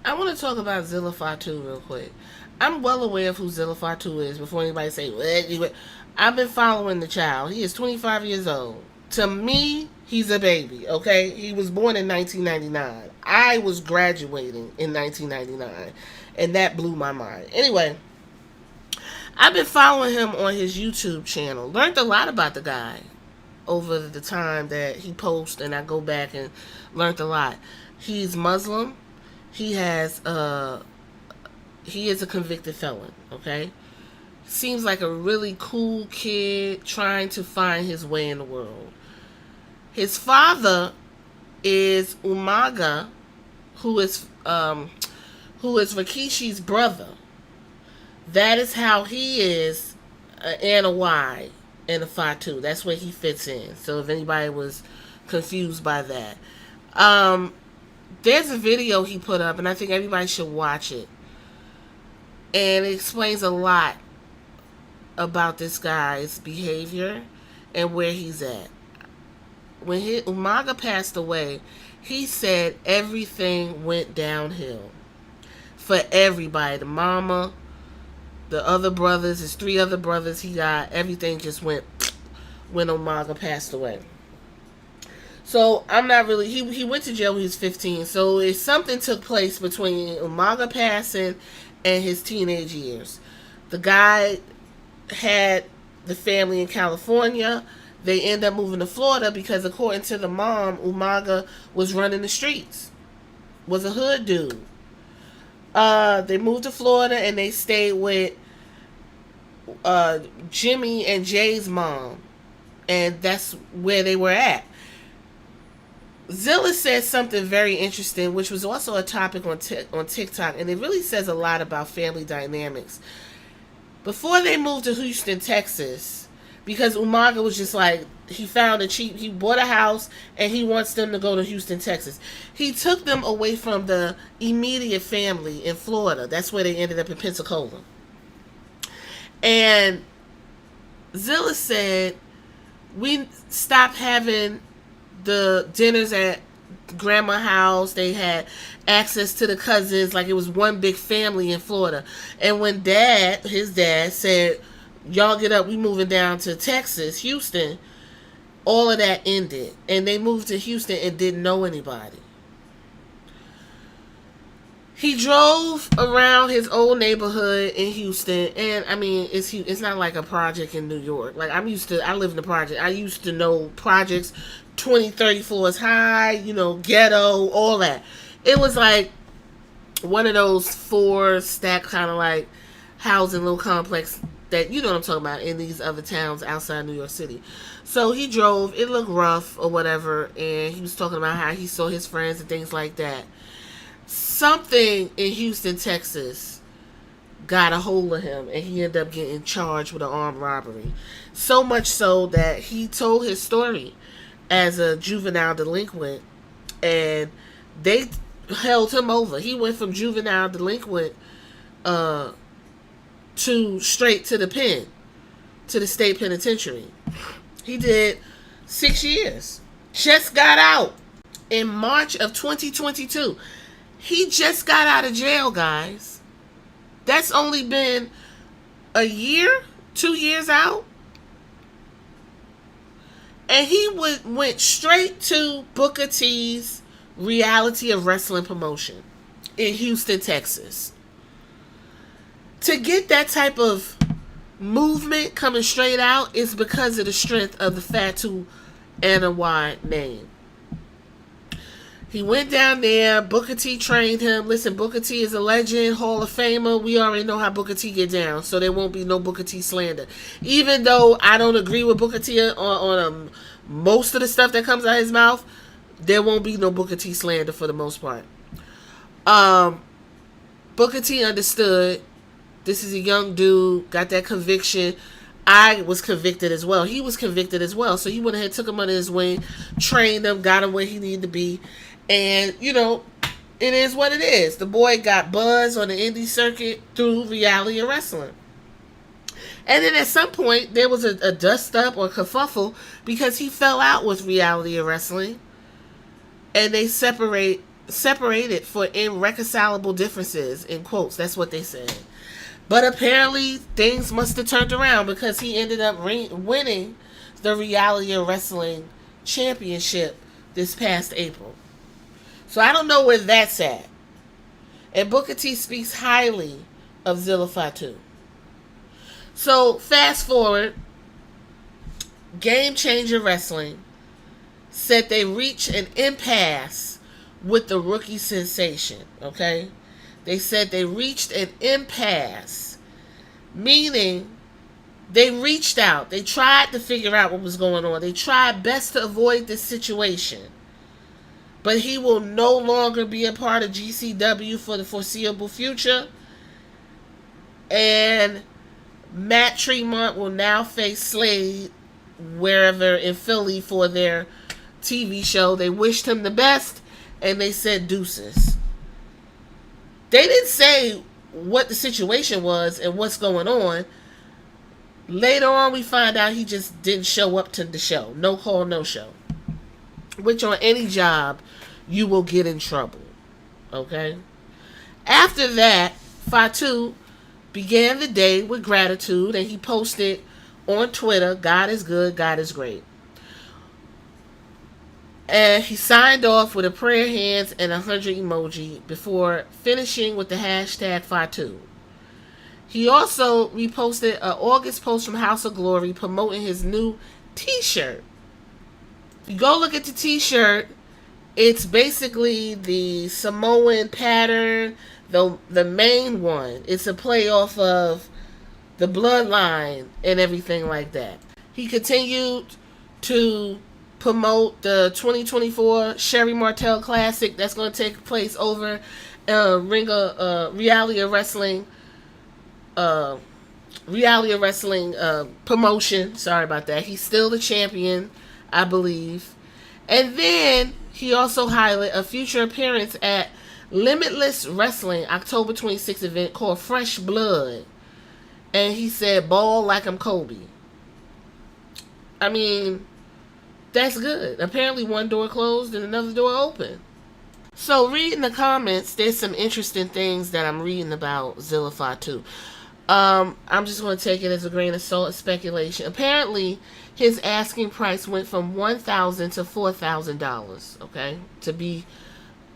I want to talk about Zilla Fatu real quick. I'm well aware of who Zilla Fatu is before anybody say, what? I've been following the child. He is 25 years old. To me, he's a baby, okay? He was born in 1999. I was graduating in 1999, and that blew my mind. Anyway, I've been following him on his YouTube channel. Learned a lot about the guy over the time that he posts, and I go back and learned a lot. He's Muslim. He has he is a convicted felon, okay? Seems like a really cool kid trying to find his way in the world. His father is Umaga, who is Rikishi's brother. That is how he is and a Y and a Fatu. That's where he fits in. So if anybody was confused by that. There's a video he put up, and I think everybody should watch it. And it explains a lot about this guy's behavior and where he's at. When Umaga passed away, he said everything went downhill for everybody. The mama, the other brothers, his 3 other brothers he got, everything just went when Umaga passed away. So I'm not really. He went to jail when he was 15. So if something took place between Umaga passing and his teenage years, the guy had the family in California. They end up moving to Florida because, according to the mom, Umaga was running the streets, was a hood dude. They moved to Florida and they stayed with Jimmy and Jay's mom, and that's where they were at. Zilla said something very interesting, which was also a topic on TikTok, and it really says a lot about family dynamics. Before they moved to Houston, Texas, because Umaga was just like, he bought a house, and he wants them to go to Houston, Texas. He took them away from the immediate family in Florida. That's where they ended up in Pensacola. And Zilla said, we stopped having the dinners at grandma's house. They had access to the cousins like it was one big family in Florida. And when his dad said, y'all get up, we moving down to Texas, Houston, all of that ended. And they moved to Houston and didn't know anybody. He drove around his old neighborhood in Houston, and I mean, it's not like a project in New York. Like, I live in the project. I used to know projects 20, 30 floors high, ghetto, all that. It was like one of those 4 stack kind of like housing little complex that, you know what I'm talking about, in these other towns outside New York City. So he drove, it looked rough or whatever, and he was talking about how he saw his friends and things like that. Something in Houston, Texas got a hold of him, and he ended up getting charged with an armed robbery. So much so that he told his story as a juvenile delinquent, and they held him over. He went from juvenile delinquent to straight to the pen, to the state penitentiary. He did 6 years. Just got out in March of 2022. He just got out of jail, guys. That's only been a year, 2 years out. And he went straight to Booker T's Reality of Wrestling promotion in Houston, Texas. To get that type of movement coming straight out is because of the strength of the Fatu Anna Y name. He went down there. Booker T trained him. Listen, Booker T is a legend, Hall of Famer. We already know how Booker T get down, so there won't be no Booker T slander. Even though I don't agree with Booker T on most of the stuff that comes out of his mouth, there won't be no Booker T slander for the most part. Booker T understood. This is a young dude, got that conviction. I was convicted as well. He was convicted as well. So he went ahead, took him under his wing, trained him, got him where he needed to be. And, it is what it is. The boy got buzz on the indie circuit through Reality of Wrestling. And then at some point, there was a dust-up or kerfuffle because he fell out with Reality of Wrestling. And they separate separated for irreconcilable differences, in quotes. That's what they said. But apparently things must have turned around because he ended up winning the Reality of Wrestling Championship this past April. So I don't know where that's at. And Booker T speaks highly of Zilla Fatu. So fast forward, Game Changer Wrestling said they reached an impasse with the rookie sensation. Okay? They said they reached an impasse, meaning they reached out. They tried to figure out what was going on. They tried best to avoid this situation. But he will no longer be a part of GCW for the foreseeable future. And Matt Tremont will now face Slade wherever in Philly for their TV show. They wished him the best, and they said deuces. They didn't say what the situation was and what's going on. Later on, we find out he just didn't show up to the show. No call, no show. Which on any job, you will get in trouble. Okay? After that, Fatu began the day with gratitude, and he posted on Twitter, God is good, God is great. And he signed off with a prayer hands and 100 emoji before finishing with the hashtag Fatu. He also reposted an August post from House of Glory promoting his new t-shirt. If you go look at the t-shirt, it's basically the Samoan pattern, the main one. It's a play off of the bloodline and everything like that. He continued to promote the 2024 Sherry Martel Classic that's going to take place over Reality of Wrestling promotion. Sorry about that. He's still the champion, I believe. And then he also highlighted a future appearance at Limitless Wrestling October 26th event called Fresh Blood. And he said, ball like I'm Kobe. I mean, that's good. Apparently one door closed and another door open. So reading the comments, there's some interesting things that I'm reading about Zilla Fatu. I'm just going to take it as a grain of salt, speculation. Apparently, his asking price went from $1,000 to $4,000, okay, to be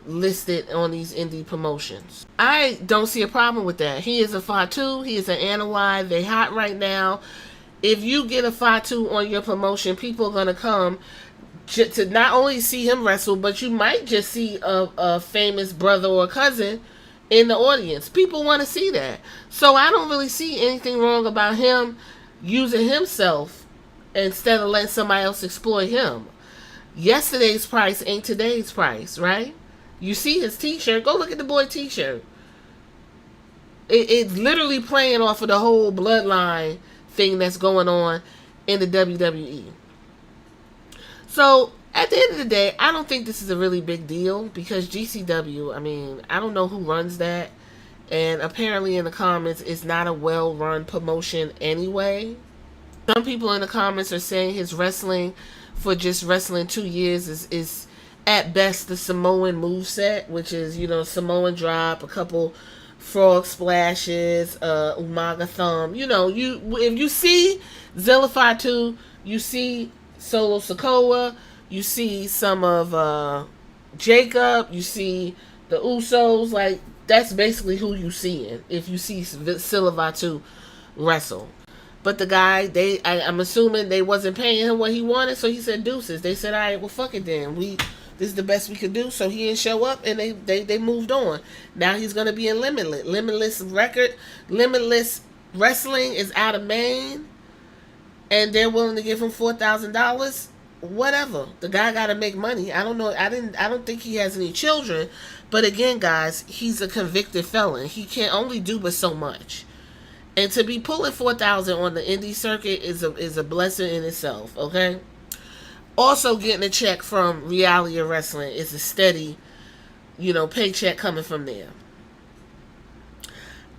listed on these indie promotions. I don't see a problem with that. He is a Fatu. He is an Anoa'i. They hot right now. If you get a Fatu on your promotion, people are going to come to not only see him wrestle, but you might just see a famous brother or cousin in the audience. People want to see that. So I don't really see anything wrong about him using himself instead of letting somebody else exploit him. Yesterday's price ain't today's price, right? You see his t-shirt. Go look at the boy t-shirt. It's literally playing off of the whole bloodline thing that's going on in the WWE. So at the end of the day, I don't think this is a really big deal because GCW, I mean, I don't know who runs that. And apparently in the comments, it's not a well-run promotion anyway. Some people in the comments are saying his wrestling for just wrestling 2 years is at best the Samoan moveset, which is, you know, Samoan drop, a couple frog splashes, Umaga thumb. You know, if you see Zilla Fatu, you see Solo Sikoa, you see some of Jacob, you see the Usos. Like, that's basically who you seeing if you see Zilla Fatu wrestle. But the guy, I'm assuming they wasn't paying him what he wanted, so he said deuces. They said, all right, well, fuck it then. This is the best we could do, so he didn't show up, and they moved on. Now he's going to be in Limitless. Limitless Wrestling is out of Maine, and they're willing to give him $4,000. Whatever. The guy got to make money. I don't know. I don't think he has any children, but again, guys, he's a convicted felon. He can't only do but so much. And to be pulling $4,000 on the indie circuit is a blessing in itself, okay? Also, getting a check from Reality of Wrestling is a steady, paycheck coming from there.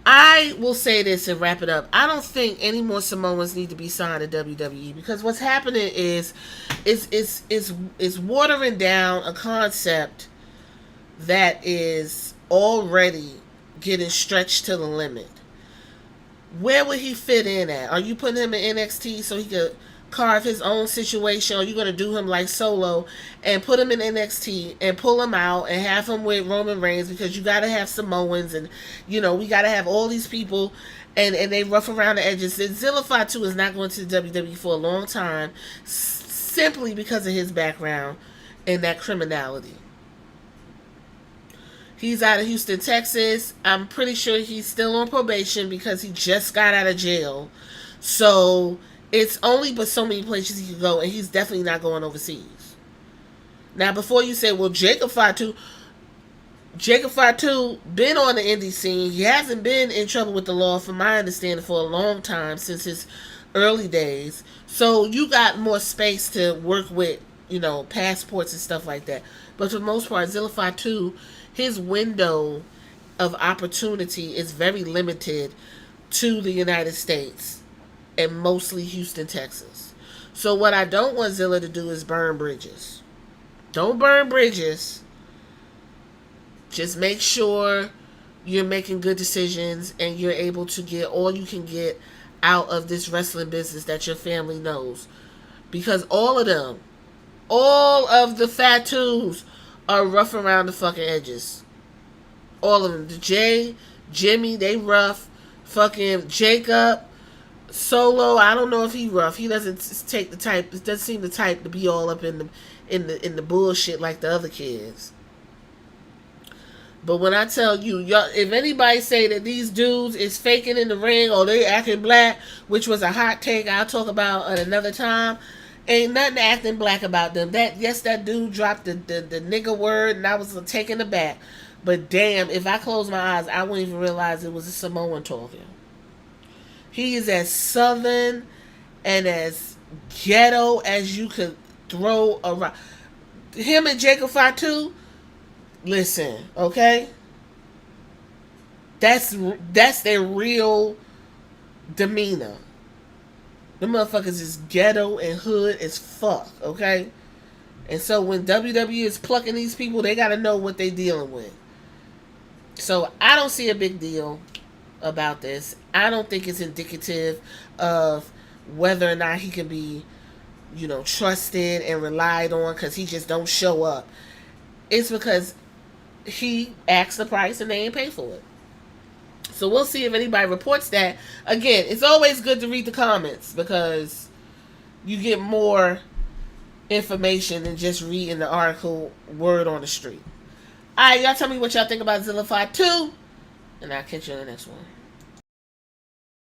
I will say this and wrap it up. I don't think any more Samoans need to be signed to WWE because what's happening is watering down a concept that is already getting stretched to the limit. Where would he fit in at? Are you putting him in NXT so he could carve his own situation? Or are you going to do him like Solo and put him in NXT and pull him out and have him with Roman Reigns? Because you got to have Samoans and, we got to have all these people and they rough around the edges. Zilla Fatu is not going to the WWE for a long time simply because of his background and that criminality. He's out of Houston, Texas. I'm pretty sure he's still on probation because he just got out of jail. So it's only but so many places he can go, and he's definitely not going overseas. Now, before you say, well, Jacob Fatu been on the indie scene. He hasn't been in trouble with the law, from my understanding, for a long time, since his early days. So you got more space to work with, passports and stuff like that. But for the most part, Zilla Fatu, his window of opportunity is very limited to the United States and mostly Houston, Texas. So what I don't want Zilla to do is burn bridges. Don't burn bridges. Just make sure you're making good decisions and you're able to get all you can get out of this wrestling business that your family knows. Because all of the Fatus are rough around the fucking edges. All of them. The Jimmy, they rough. Fucking Jacob, Solo, I don't know if he rough. He doesn't seem the type to be all up in the bullshit like the other kids. But when I tell you, if anybody say that these dudes is faking in the ring or they acting black, which was a hot take I'll talk about at another time, ain't nothing acting black about them. That dude dropped the nigga word and I was taken aback. But damn, if I close my eyes, I wouldn't even realize it was a Samoan talking. He is as southern and as ghetto as you could throw around. Him and Jacob Fatu, listen, okay? That's their real demeanor. The motherfuckers is ghetto and hood as fuck, okay? And so when WWE is plucking these people, they gotta know what they dealing with. So I don't see a big deal about this. I don't think it's indicative of whether or not he can be, trusted and relied on because he just don't show up. It's because he asked the price and they ain't pay for it. So we'll see if anybody reports that. Again, it's always good to read the comments because you get more information than just reading the article word on the street. Alright, y'all tell me what y'all think about Zilla Fatu, and I'll catch you on the next one.